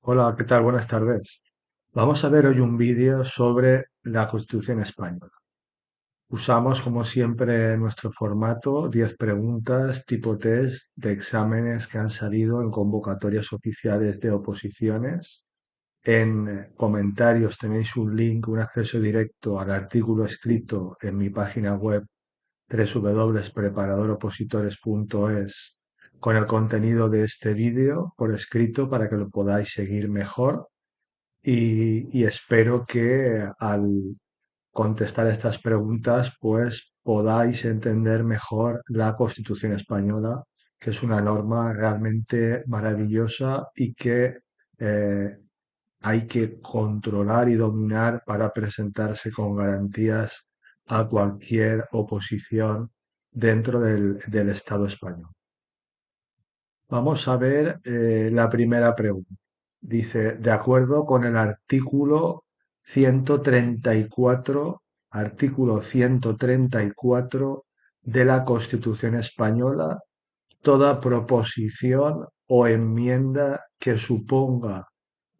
Hola, ¿qué tal? Buenas tardes. Vamos a ver hoy un vídeo sobre la Constitución española. Usamos, como siempre, nuestro formato, 10 preguntas tipo test de exámenes que han salido en convocatorias oficiales de oposiciones. En comentarios tenéis un link, un acceso directo al artículo escrito en mi página web www.preparadoropositores.es con el contenido de este vídeo por escrito para que lo podáis seguir mejor y espero que al contestar estas preguntas pues podáis entender mejor la Constitución española, que es una norma realmente maravillosa y que eh, hay que controlar y dominar para presentarse con garantías a cualquier oposición dentro del Estado español. Vamos a ver la primera pregunta. Dice, de acuerdo con el artículo 134 de la Constitución española, toda proposición o enmienda que suponga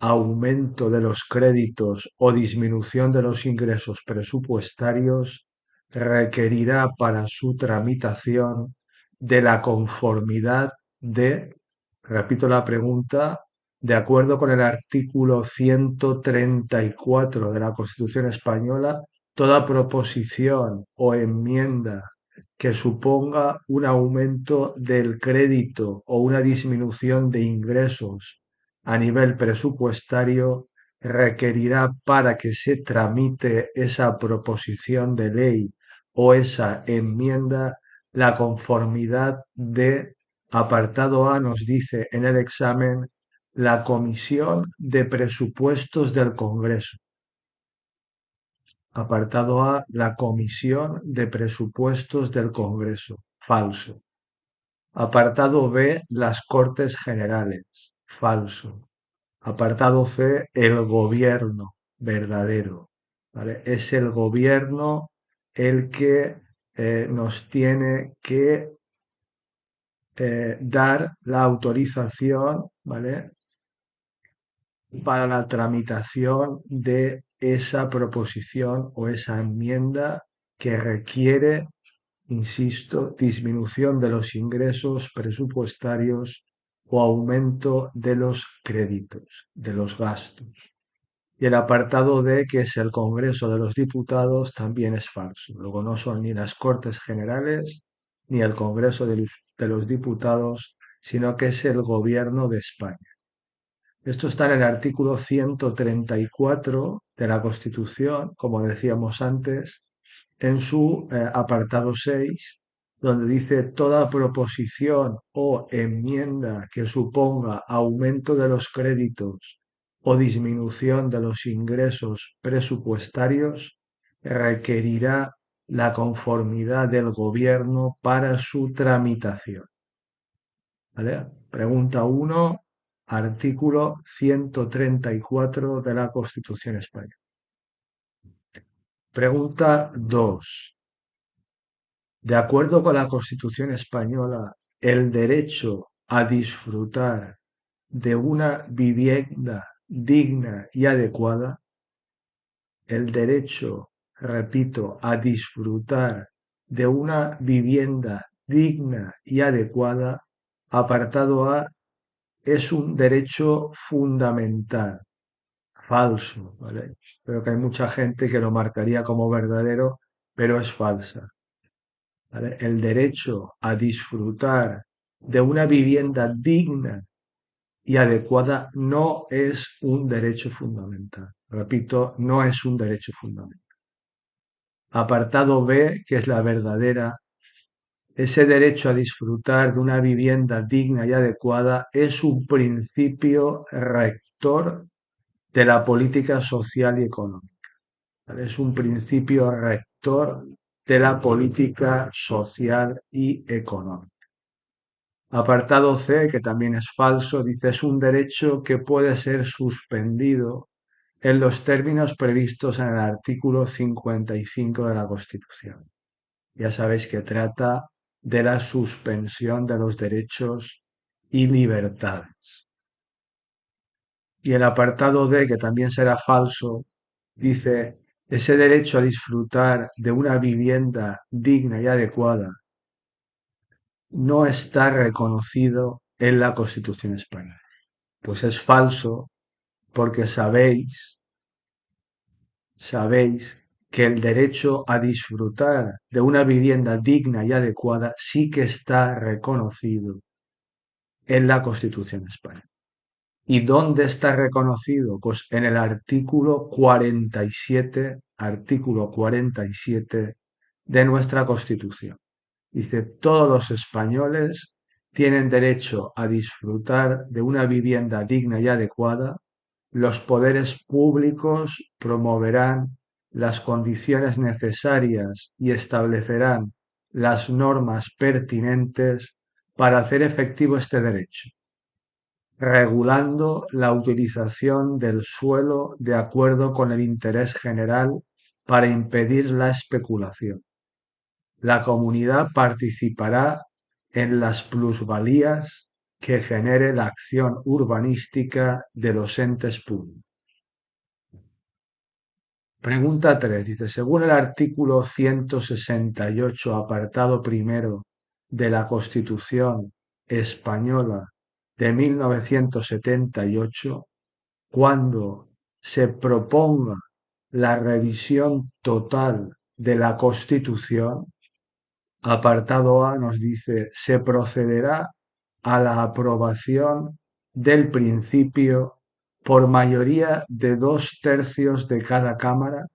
aumento de los créditos o disminución de los ingresos presupuestarios requerirá para su tramitación de la conformidad de, repito la pregunta, de acuerdo con el artículo 134 de la Constitución española, toda proposición o enmienda que suponga un aumento del crédito o una disminución de ingresos a nivel presupuestario requerirá para que se tramite esa proposición de ley o esa enmienda la conformidad de apartado A nos dice en el examen la Comisión de Presupuestos del Congreso. Apartado A, la Comisión de Presupuestos del Congreso. Falso. Apartado B, las Cortes Generales. Falso. Apartado C, el Gobierno. Verdadero. ¿Vale? Es el Gobierno el que nos tiene que dar la autorización, ¿vale?, para la tramitación de esa proposición o esa enmienda que requiere, insisto, disminución de los ingresos presupuestarios o aumento de los créditos, de los gastos. Y el apartado D, que es el Congreso de los Diputados, también es falso. Luego no son ni las Cortes Generales ni el Congreso de los Diputados, sino que es el Gobierno de España. Esto está en el artículo 134 de la Constitución, como decíamos antes, en su apartado 6, donde dice toda proposición o enmienda que suponga aumento de los créditos o disminución de los ingresos presupuestarios requerirá la conformidad del Gobierno para su tramitación. ¿Vale? Pregunta 1, artículo 134 de la Constitución española. Pregunta 2. De acuerdo con la Constitución española, el derecho a disfrutar de una vivienda digna y adecuada, el derecho, repito, a disfrutar de una vivienda digna y adecuada, apartado A, es un derecho fundamental. Falso, ¿vale? Creo que hay mucha gente que lo marcaría como verdadero, pero es falsa. ¿Vale? El derecho a disfrutar de una vivienda digna y adecuada no es un derecho fundamental. Repito, no es un derecho fundamental. Apartado B, que es la verdadera, ese derecho a disfrutar de una vivienda digna y adecuada es un principio rector de la política social y económica. ¿Vale? Es un principio rector de la política social y económica. Apartado C, que también es falso, dice es un derecho que puede ser suspendido en los términos previstos en el artículo 55 de la Constitución. Ya sabéis que trata de la suspensión de los derechos y libertades. Y el apartado D, que también será falso, dice, ese derecho a disfrutar de una vivienda digna y adecuada no está reconocido en la Constitución española. Pues es falso porque sabéis que el derecho a disfrutar de una vivienda digna y adecuada sí que está reconocido en la Constitución española. ¿Y dónde está reconocido? Pues en el artículo 47 de nuestra Constitución. Dice, todos los españoles tienen derecho a disfrutar de una vivienda digna y adecuada. Los poderes públicos promoverán las condiciones necesarias y establecerán las normas pertinentes para hacer efectivo este derecho, regulando la utilización del suelo de acuerdo con el interés general para impedir la especulación. La comunidad participará en las plusvalías que genere la acción urbanística de los entes públicos. Pregunta 3. Dice, según el artículo 168, apartado primero de la Constitución Española de 1978, cuando se proponga la revisión total de la Constitución, apartado A nos dice, se procederá a la aprobación del principio por mayoría de 2/3 de cada Cámara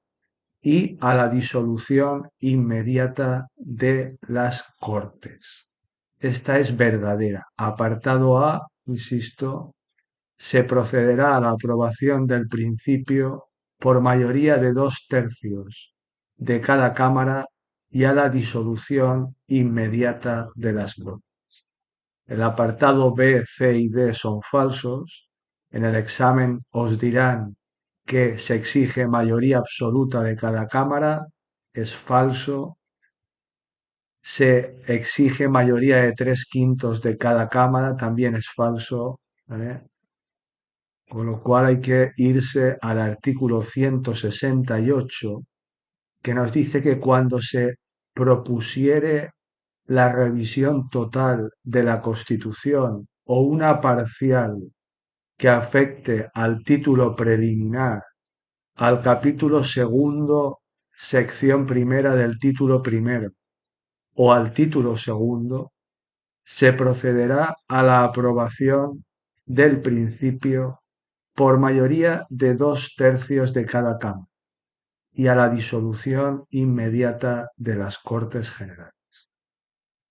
y a la disolución inmediata de las Cortes. Esta es verdadera. Apartado A, insisto, se procederá a la aprobación del principio por mayoría de 2/3 de cada Cámara y a la disolución inmediata de las Cortes. El apartado B, C y D son falsos. En el examen os dirán que se exige mayoría absoluta de cada Cámara. Es falso. Se exige mayoría de 3/5 de cada Cámara. También es falso, ¿vale? Con lo cual hay que irse al artículo 168, que nos dice que cuando se propusiere la revisión total de la Constitución o una parcial que afecte al título preliminar, al capítulo segundo, sección primera del título primero o al título segundo, se procederá a la aprobación del principio por mayoría de 2/3 de cada Cámara y a la disolución inmediata de las Cortes Generales.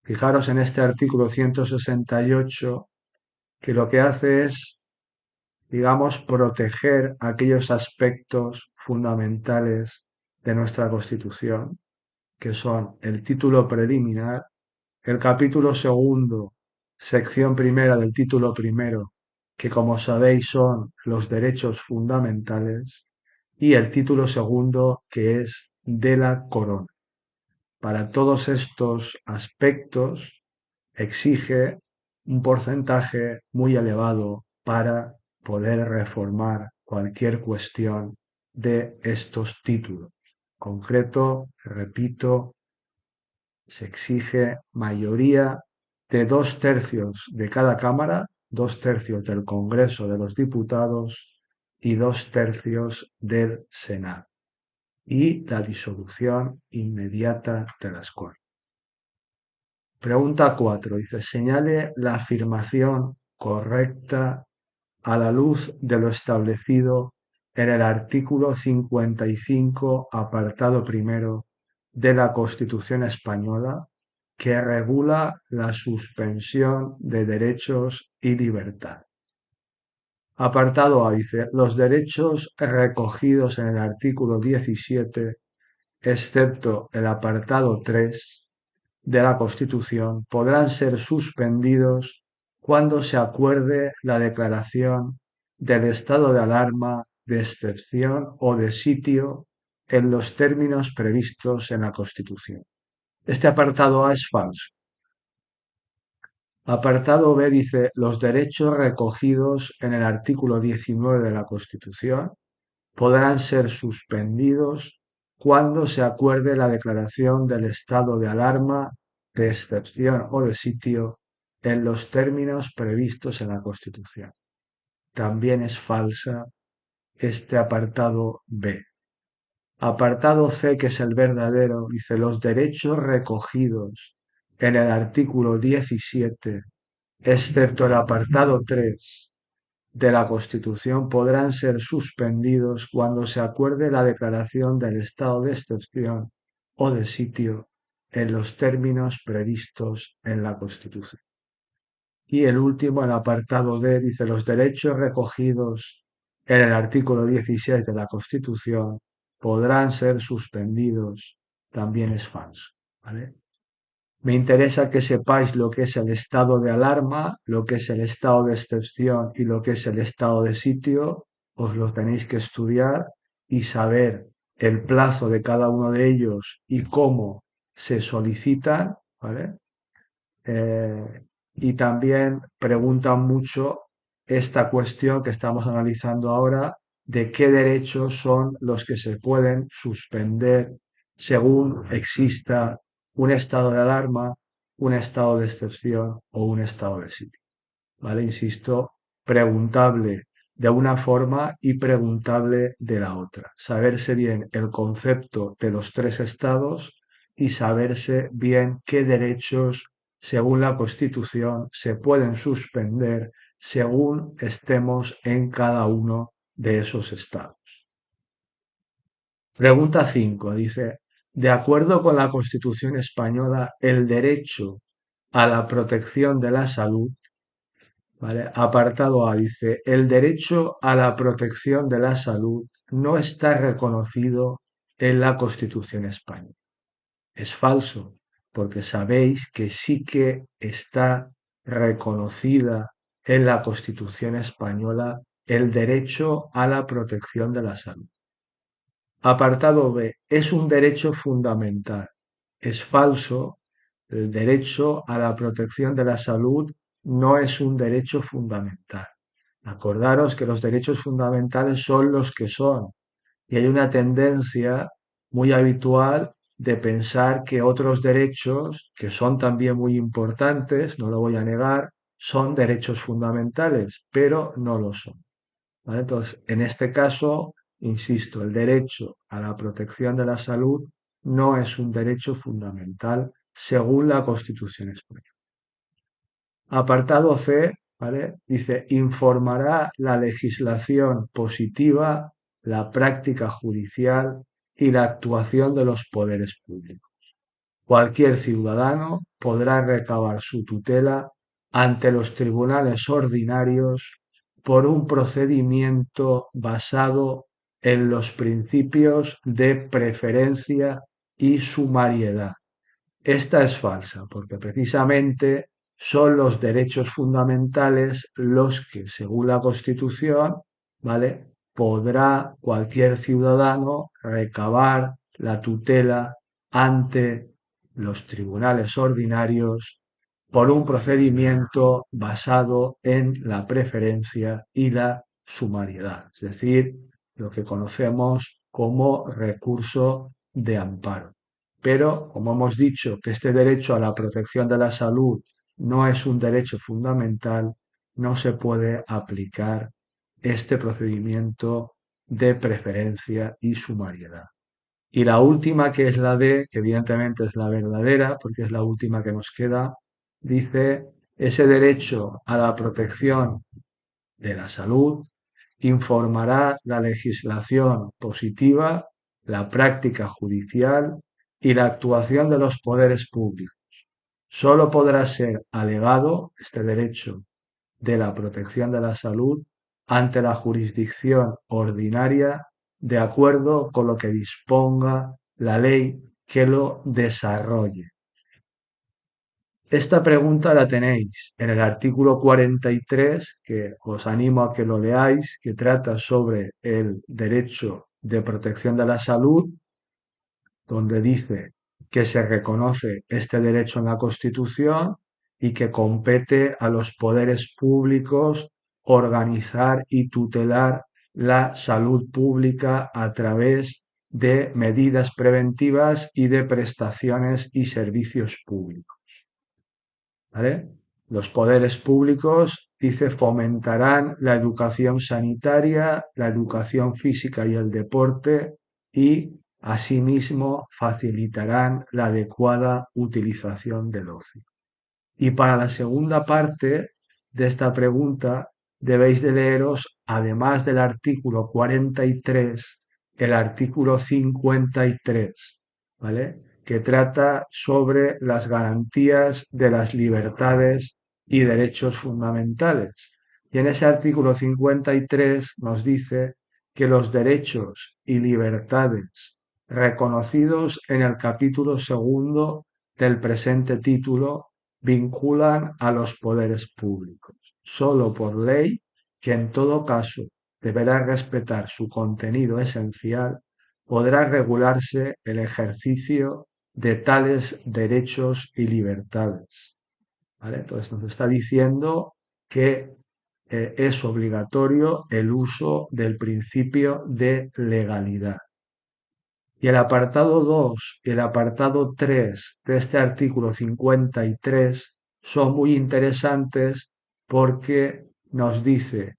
Fijaros en este artículo 168 que lo que hace es, digamos, proteger aquellos aspectos fundamentales de nuestra Constitución, que son el título preliminar, el capítulo segundo, sección primera del título primero, que como sabéis son los derechos fundamentales, y el título segundo, que es de la corona. Para todos estos aspectos exige un porcentaje muy elevado para poder reformar cualquier cuestión de estos títulos. En concreto, repito, se exige mayoría de 2/3 de cada Cámara, 2/3 del Congreso de los Diputados y 2/3 del Senado, y la disolución inmediata de las Cortes. Pregunta 4. Dice, señale la afirmación correcta a la luz de lo establecido en el artículo 55, apartado primero de la Constitución Española, que regula la suspensión de derechos y libertad. Apartado A dice, los derechos recogidos en el artículo 17, excepto el apartado 3 de la Constitución, podrán ser suspendidos cuando se acuerde la declaración del estado de alarma, de excepción o de sitio en los términos previstos en la Constitución. Este apartado A es falso. Apartado B dice los derechos recogidos en el artículo 19 de la Constitución podrán ser suspendidos cuando se acuerde la declaración del estado de alarma, de excepción o de sitio en los términos previstos en la Constitución. También es falsa este apartado B. Apartado C, que es el verdadero, dice los derechos recogidos en el artículo 17, excepto el apartado 3 de la Constitución, podrán ser suspendidos cuando se acuerde la declaración del estado de excepción o de sitio en los términos previstos en la Constitución. Y el último, el apartado D, dice los derechos recogidos en el artículo 16 de la Constitución podrán ser suspendidos. También es falso. ¿Vale? Me interesa que sepáis lo que es el estado de alarma, lo que es el estado de excepción y lo que es el estado de sitio. Os lo tenéis que estudiar y saber el plazo de cada uno de ellos y cómo se solicitan, ¿vale? Y también preguntan mucho esta cuestión que estamos analizando ahora de qué derechos son los que se pueden suspender según exista un estado de alarma, un estado de excepción o un estado de sitio. ¿Vale? Insisto, preguntable de una forma y preguntable de la otra. Saberse bien el concepto de los tres estados y saberse bien qué derechos, según la Constitución, se pueden suspender según estemos en cada uno de esos estados. Pregunta 5. Dice, de acuerdo con la Constitución española, el derecho a la protección de la salud. ¿Vale? Apartado A dice, el derecho a la protección de la salud no está reconocido en la Constitución española. Es falso, porque sabéis que sí que está reconocida en la Constitución española el derecho a la protección de la salud. Apartado B, es un derecho fundamental. Es falso, el derecho a la protección de la salud no es un derecho fundamental. Acordaros que los derechos fundamentales son los que son y hay una tendencia muy habitual de pensar que otros derechos, que son también muy importantes, no lo voy a negar, son derechos fundamentales, pero no lo son. ¿Vale? Entonces, en este caso, insisto, el derecho a la protección de la salud no es un derecho fundamental según la Constitución española. Apartado C, ¿vale? Dice, informará la legislación positiva, la práctica judicial y la actuación de los poderes públicos. Cualquier ciudadano podrá recabar su tutela ante los tribunales ordinarios por un procedimiento basado en los principios de preferencia y sumariedad. Esta es falsa, porque precisamente son los derechos fundamentales los que, según la Constitución, ¿vale? Podrá cualquier ciudadano recabar la tutela ante los tribunales ordinarios por un procedimiento basado en la preferencia y la sumariedad, es decir, lo que conocemos como recurso de amparo. Pero, como hemos dicho, que este derecho a la protección de la salud no es un derecho fundamental, no se puede aplicar este procedimiento de preferencia y sumariedad. Y la última, que es la D, que evidentemente es la verdadera, porque es la última que nos queda, dice, ese derecho a la protección de la salud informará la legislación positiva, la práctica judicial y la actuación de los poderes públicos. Solo podrá ser alegado este derecho de la protección de la salud ante la jurisdicción ordinaria de acuerdo con lo que disponga la ley que lo desarrolle. Esta pregunta la tenéis en el artículo 43, que os animo a que lo leáis, que trata sobre el derecho de protección de la salud, donde dice que se reconoce este derecho en la Constitución y que compete a los poderes públicos organizar y tutelar la salud pública a través de medidas preventivas y de prestaciones y servicios públicos. ¿Vale? Los poderes públicos, dice, fomentarán la educación sanitaria, la educación física y el deporte y, asimismo, facilitarán la adecuada utilización del ocio. Y para la segunda parte de esta pregunta, debéis de leeros, además del artículo 43, el artículo 53, ¿vale? Que trata sobre las garantías de las libertades y derechos fundamentales. Y en ese artículo 53 nos dice que los derechos y libertades reconocidos en el capítulo segundo del presente título vinculan a los poderes públicos, solo por ley, que en todo caso deberá respetar su contenido esencial, podrá regularse el ejercicio de tales derechos y libertades. ¿Vale? Entonces nos está diciendo que es obligatorio el uso del principio de legalidad. Y el apartado 2 y el apartado 3 de este artículo 53 son muy interesantes porque nos dice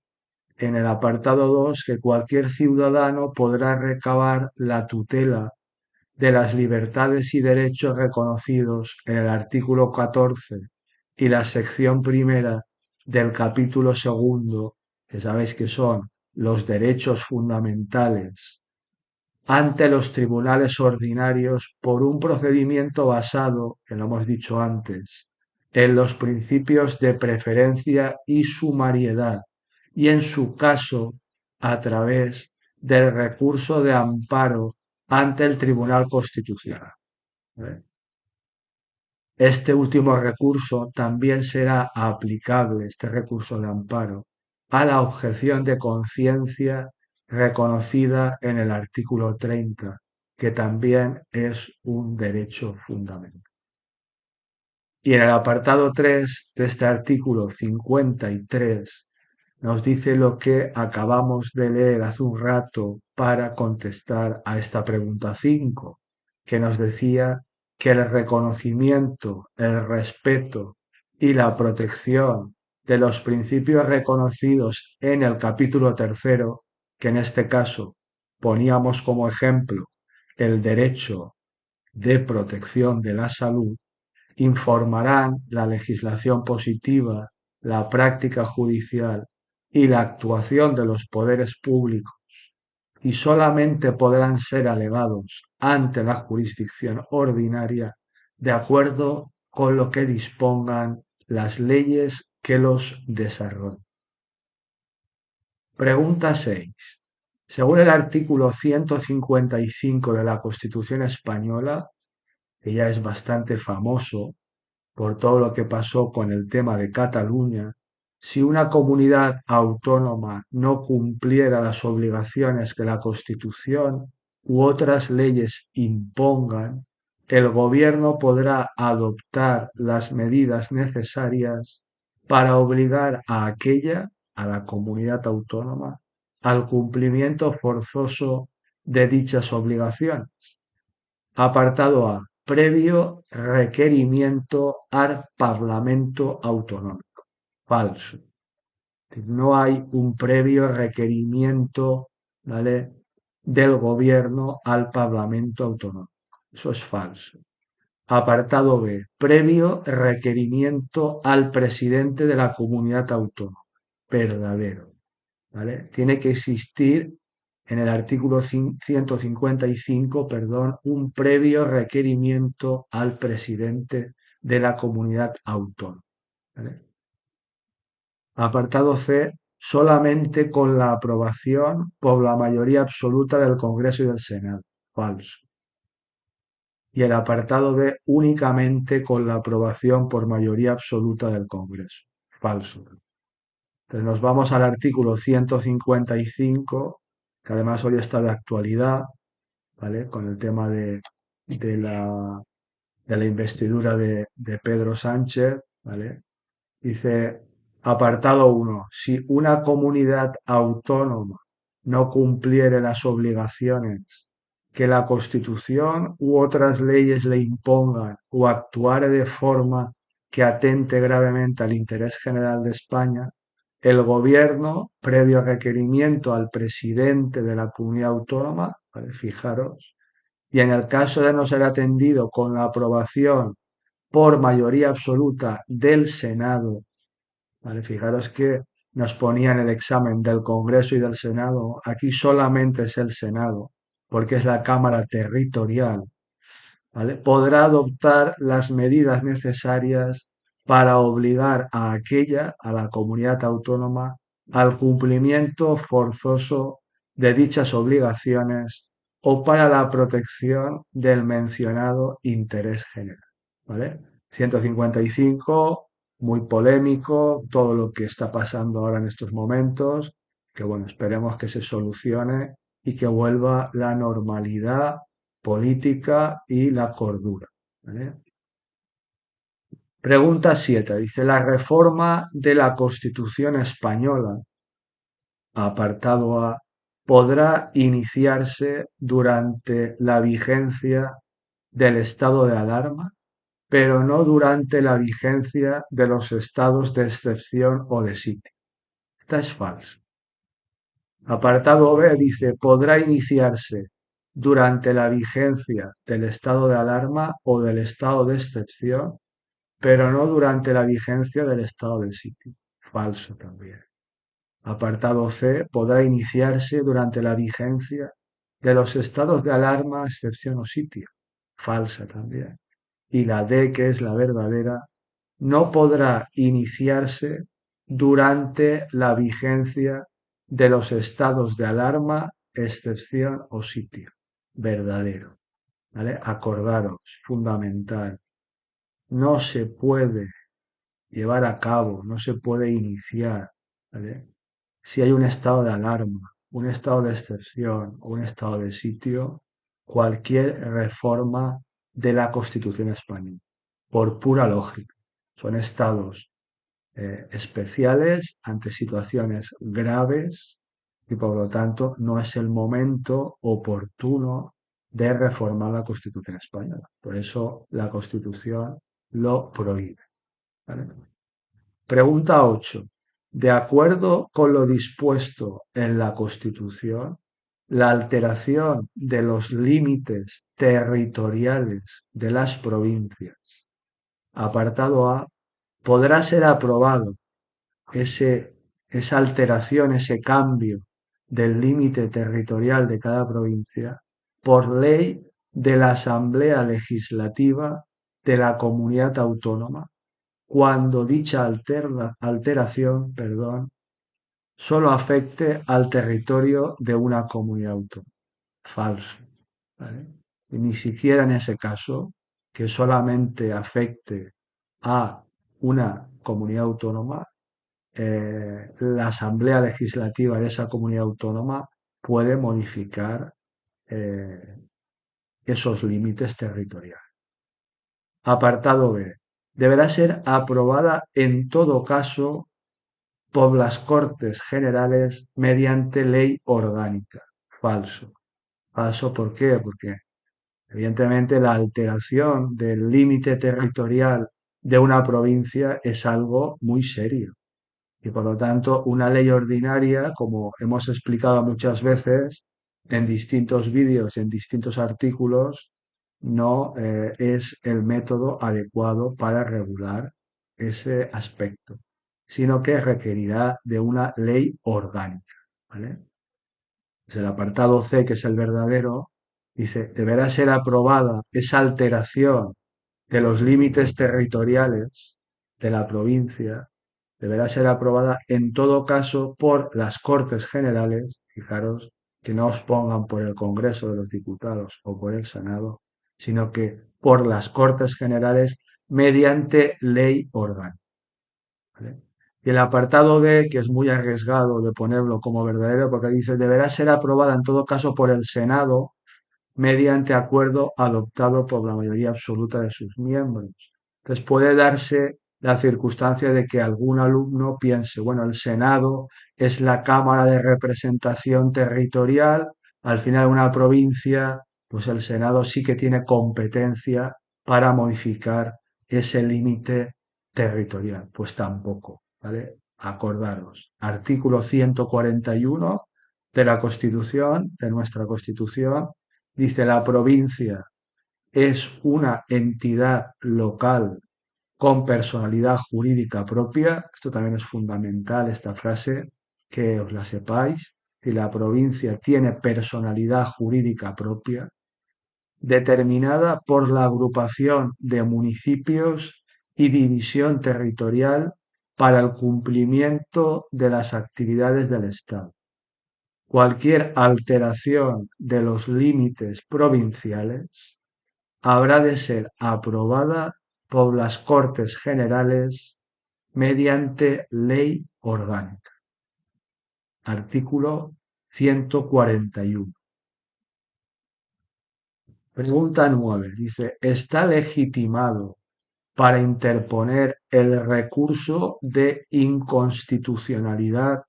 en el apartado 2 que cualquier ciudadano podrá recabar la tutela de las libertades y derechos reconocidos en el artículo 14 y la sección primera del capítulo segundo, que sabéis que son los derechos fundamentales, ante los tribunales ordinarios por un procedimiento basado, que lo hemos dicho antes, en los principios de preferencia y sumariedad, y en su caso a través del recurso de amparo ante el Tribunal Constitucional. Este último recurso también será aplicable, este recurso de amparo, a la objeción de conciencia reconocida en el artículo 30, que también es un derecho fundamental. Y en el apartado 3 de este artículo 53 nos dice lo que acabamos de leer hace un rato para contestar a esta pregunta 5, que nos decía que el reconocimiento, el respeto y la protección de los principios reconocidos en el capítulo 3, que en este caso poníamos como ejemplo el derecho de protección de la salud, informarán la legislación positiva, la práctica judicial y la actuación de los poderes públicos, y solamente podrán ser alegados ante la jurisdicción ordinaria de acuerdo con lo que dispongan las leyes que los desarrollen. Pregunta 6. Según el artículo 155 de la Constitución española, que ya es bastante famoso por todo lo que pasó con el tema de Cataluña, si una comunidad autónoma no cumpliera las obligaciones que la Constitución u otras leyes impongan, el gobierno podrá adoptar las medidas necesarias para obligar a aquella, a la comunidad autónoma, al cumplimiento forzoso de dichas obligaciones. Apartado A. Previo requerimiento al Parlamento Autonómico. Falso. No hay un previo requerimiento, ¿vale?, del gobierno al Parlamento Autonómico. Eso es falso. Apartado B. Previo requerimiento al presidente de la comunidad autónoma. Verdadero. ¿Vale? Tiene que existir en el artículo 155, perdón, un previo requerimiento al presidente de la comunidad autónoma. ¿Vale? Apartado C, solamente con la aprobación por la mayoría absoluta del Congreso y del Senado. Falso. Y el apartado D, únicamente con la aprobación por mayoría absoluta del Congreso. Falso. Entonces nos vamos al artículo 155, que además hoy está de actualidad, ¿vale?, con el tema de la investidura de Pedro Sánchez, ¿vale? Dice, apartado uno, si una comunidad autónoma no cumpliere las obligaciones que la Constitución u otras leyes le impongan o actuare de forma que atente gravemente al interés general de España, el gobierno, previo requerimiento al presidente de la comunidad autónoma, ¿vale? Fijaros, y en el caso de no ser atendido con la aprobación por mayoría absoluta del Senado, ¿vale? Fijaros que nos ponían el examen del Congreso y del Senado. Aquí solamente es el Senado, porque es la Cámara territorial, ¿vale? Podrá adoptar las medidas necesarias para obligar a aquella, a la comunidad autónoma, al cumplimiento forzoso de dichas obligaciones o para la protección del mencionado interés general, ¿vale? 155, muy polémico, todo lo que está pasando ahora en estos momentos, que bueno, esperemos que se solucione y que vuelva la normalidad política y la cordura, ¿vale? Pregunta 7. Dice, la reforma de la Constitución española, apartado A, podrá iniciarse durante la vigencia del estado de alarma, pero no durante la vigencia de los estados de excepción o de sitio. Esta es falsa. Apartado B dice, podrá iniciarse durante la vigencia del estado de alarma o del estado de excepción, pero no durante la vigencia del estado de sitio. Falso también. Apartado C, podrá iniciarse durante la vigencia de los estados de alarma, excepción o sitio. Falsa también. Y la D, que es la verdadera, no podrá iniciarse durante la vigencia de los estados de alarma, excepción o sitio. Verdadero. ¿Vale? Acordaros, fundamental. No se puede llevar a cabo, no se puede iniciar, ¿vale? Si hay un estado de alarma, un estado de excepción o un estado de sitio, cualquier reforma de la Constitución española, por pura lógica. Son estados especiales ante situaciones graves y por lo tanto no es el momento oportuno de reformar la Constitución española. Por eso la Constitución lo prohíbe, ¿vale? Pregunta 8. De acuerdo con lo dispuesto en la Constitución, la alteración de los límites territoriales de las provincias, apartado A, podrá ser aprobado esa alteración, ese cambio del límite territorial de cada provincia por ley de la Asamblea Legislativa de la Comunidad Autónoma cuando dicha alteración, solo afecte al territorio de una comunidad autónoma. Falso, ¿vale? Y ni siquiera en ese caso, que solamente afecte a una comunidad autónoma, la Asamblea Legislativa de esa comunidad autónoma puede modificar eh, esos límites territoriales. Apartado B. Deberá ser aprobada en todo caso por las Cortes Generales mediante ley orgánica. Falso. Falso, ¿por qué? Porque evidentemente la alteración del límite territorial de una provincia es algo muy serio. Y por lo tanto, una ley ordinaria, como hemos explicado muchas veces en distintos vídeos, en distintos artículos, no es el método adecuado para regular ese aspecto, sino que requerirá de una ley orgánica, ¿vale? Es el apartado C, que es el verdadero, dice, deberá ser aprobada esa alteración de los límites territoriales de la provincia, deberá ser aprobada en todo caso por las Cortes Generales, fijaros, que no os pongan por el Congreso de los Diputados o por el Senado, sino que por las Cortes Generales mediante ley orgánica, ¿vale? Y el apartado B, que es muy arriesgado de ponerlo como verdadero, porque dice, deberá ser aprobada en todo caso por el Senado mediante acuerdo adoptado por la mayoría absoluta de sus miembros. Entonces puede darse la circunstancia de que algún alumno piense, bueno, el Senado es la Cámara de Representación Territorial, al final una provincia, pues el Senado sí que tiene competencia para modificar ese límite territorial. Pues tampoco, ¿vale? Acordaros. Artículo 141 de la Constitución, de nuestra Constitución, dice la provincia es una entidad local con personalidad jurídica propia. Esto también es fundamental, esta frase, que os la sepáis. Si la provincia tiene personalidad jurídica propia, determinada por la agrupación de municipios y división territorial para el cumplimiento de las actividades del Estado. Cualquier alteración de los límites provinciales habrá de ser aprobada por las Cortes Generales mediante ley orgánica. Artículo 141. Pregunta 9. Dice, ¿está legitimado para interponer el recurso de inconstitucionalidad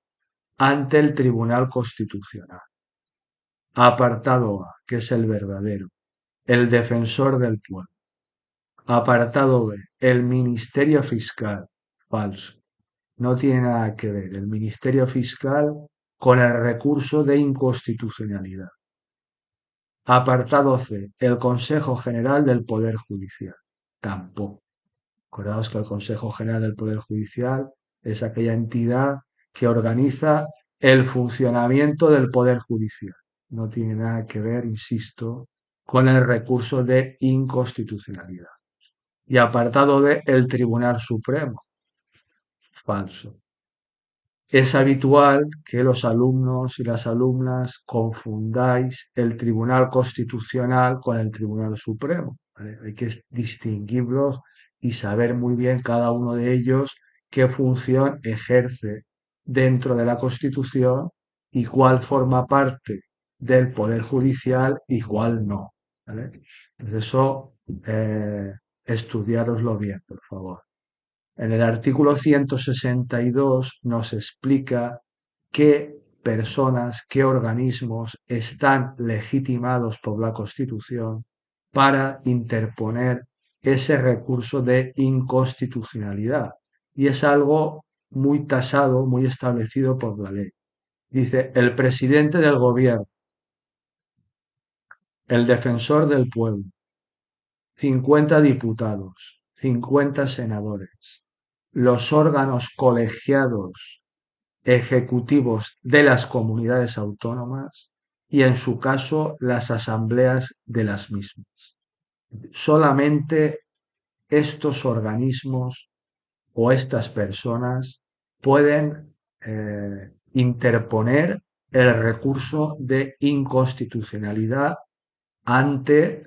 ante el Tribunal Constitucional? Apartado A, que es el verdadero, el defensor del pueblo. Apartado B, el Ministerio Fiscal, falso. No tiene nada que ver el Ministerio Fiscal con el recurso de inconstitucionalidad. Apartado C, el Consejo General del Poder Judicial. Tampoco. Acordaos que el Consejo General del Poder Judicial es aquella entidad que organiza el funcionamiento del Poder Judicial. No tiene nada que ver, insisto, con el recurso de inconstitucionalidad. Y apartado D, el Tribunal Supremo. Falso. Es habitual que los alumnos y las alumnas confundáis el Tribunal Constitucional con el Tribunal Supremo, ¿vale? Hay que distinguirlos y saber muy bien cada uno de ellos qué función ejerce dentro de la Constitución y cuál forma parte del Poder Judicial y cuál no, ¿vale? Pues eso, estudiároslo bien, por favor. En el artículo 162 nos explica qué personas, qué organismos están legitimados por la Constitución para interponer ese recurso de inconstitucionalidad. Y es algo muy tasado, muy establecido por la ley. Dice, el presidente del gobierno, el defensor del pueblo, 50 diputados, 50 senadores, los órganos colegiados ejecutivos de las comunidades autónomas y, en su caso, las asambleas de las mismas. Solamente estos organismos o estas personas pueden interponer el recurso de inconstitucionalidad ante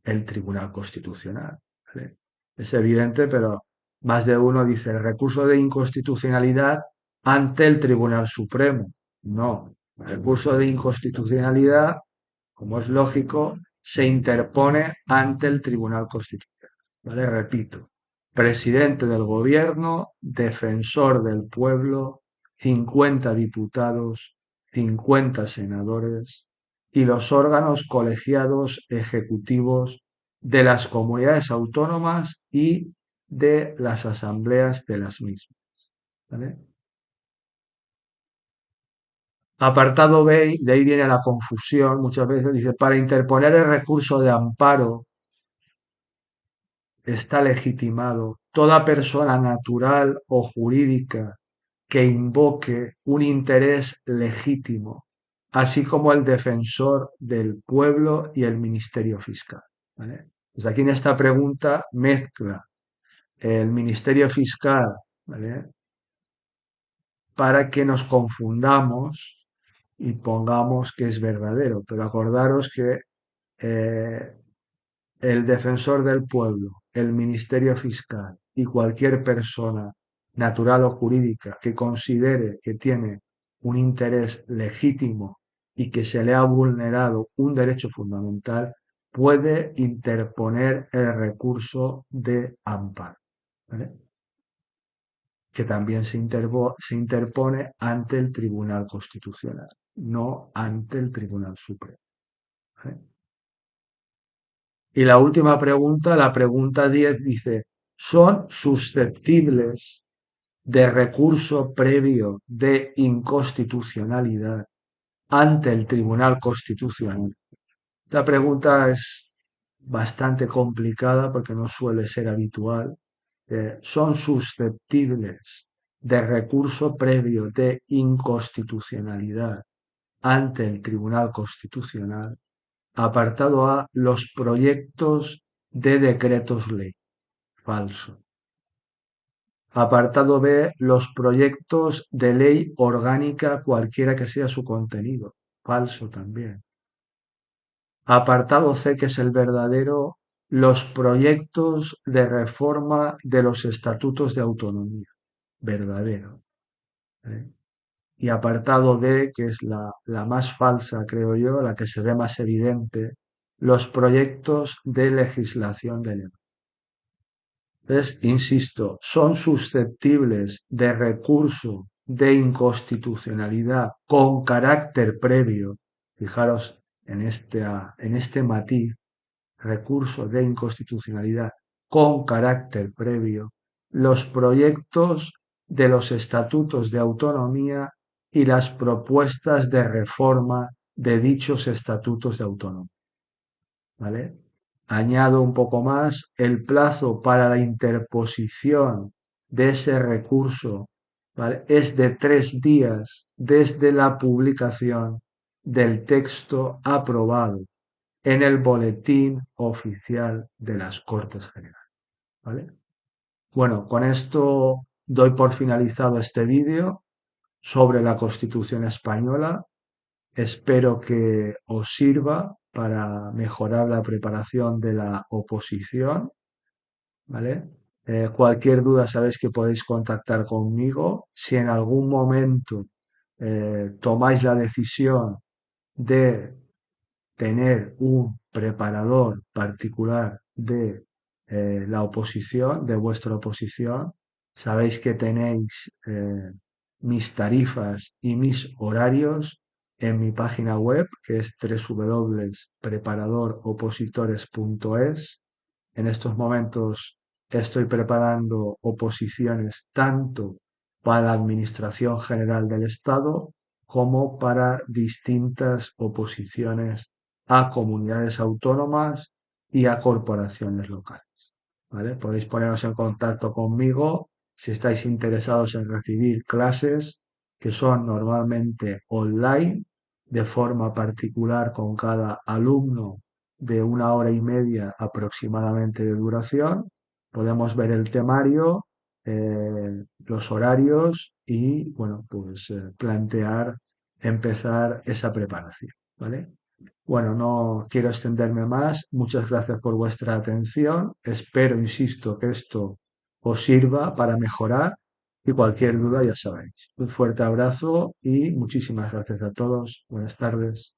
el Tribunal Constitucional. ¿Vale? Es evidente, pero más de uno dice el recurso de inconstitucionalidad ante el Tribunal Supremo. No, el recurso de inconstitucionalidad, como es lógico, se interpone ante el Tribunal Constitucional. ¿Vale? Repito, presidente del gobierno, defensor del pueblo, 50 diputados, 50 senadores y los órganos colegiados ejecutivos de las comunidades autónomas y de las asambleas de las mismas. ¿Vale? Apartado B, de ahí viene la confusión, muchas veces dice, para interponer el recurso de amparo está legitimado toda persona natural o jurídica que invoque un interés legítimo, así como el defensor del pueblo y el Ministerio Fiscal. ¿Vale? Pues aquí en esta pregunta mezcla el Ministerio Fiscal, ¿vale? Para que nos confundamos y pongamos que es verdadero. Pero acordaros que eh, el defensor del pueblo, el Ministerio Fiscal y cualquier persona natural o jurídica que considere que tiene un interés legítimo y que se le ha vulnerado un derecho fundamental, puede interponer el recurso de amparo. ¿Vale? que también se interpone ante el Tribunal Constitucional, no ante el Tribunal Supremo. ¿Eh? Y la última pregunta, la pregunta 10 dice, ¿son susceptibles de recurso previo de inconstitucionalidad ante el Tribunal Constitucional? Esta pregunta es bastante complicada porque no suele ser habitual. Son susceptibles de recurso previo de inconstitucionalidad ante el Tribunal Constitucional. Apartado A, los proyectos de decretos ley. Falso. Apartado B, los proyectos de ley orgánica, cualquiera que sea su contenido. Falso también. Apartado C, que es el verdadero, los proyectos de reforma de los estatutos de autonomía. Verdadero. ¿Eh? Y apartado D, que es la más falsa, creo yo, la que se ve más evidente, los proyectos de legislación delegada. Entonces, insisto, son susceptibles de recurso de inconstitucionalidad con carácter previo. Fijaros en este matiz, recurso de inconstitucionalidad con carácter previo, los proyectos de los estatutos de autonomía y las propuestas de reforma de dichos estatutos de autonomía. ¿Vale? Añado un poco más, el plazo para la interposición de ese recurso, ¿vale? Es de 3 días desde la publicación del texto aprobado en el Boletín Oficial de las Cortes Generales. ¿Vale? Bueno, con esto doy por finalizado este vídeo sobre la Constitución española. Espero que os sirva para mejorar la preparación de la oposición, ¿vale? Cualquier duda sabéis que podéis contactar conmigo. Si en algún momento tomáis la decisión de tener un preparador particular de la oposición, de vuestra oposición, sabéis que tenéis mis tarifas y mis horarios en mi página web, que es www.preparadoropositores.es. En estos momentos estoy preparando oposiciones tanto para la Administración General del Estado como para distintas oposiciones a comunidades autónomas y a corporaciones locales. ¿Vale? Podéis poneros en contacto conmigo si estáis interesados en recibir clases que son normalmente online, de forma particular con cada alumno de 1 hora y media aproximadamente de duración. Podemos ver el temario, los horarios y, bueno, pues plantear, empezar esa preparación, ¿vale? Bueno, no quiero extenderme más. Muchas gracias por vuestra atención. Espero, insisto, que esto os sirva para mejorar y cualquier duda ya sabéis. Un fuerte abrazo y muchísimas gracias a todos. Buenas tardes.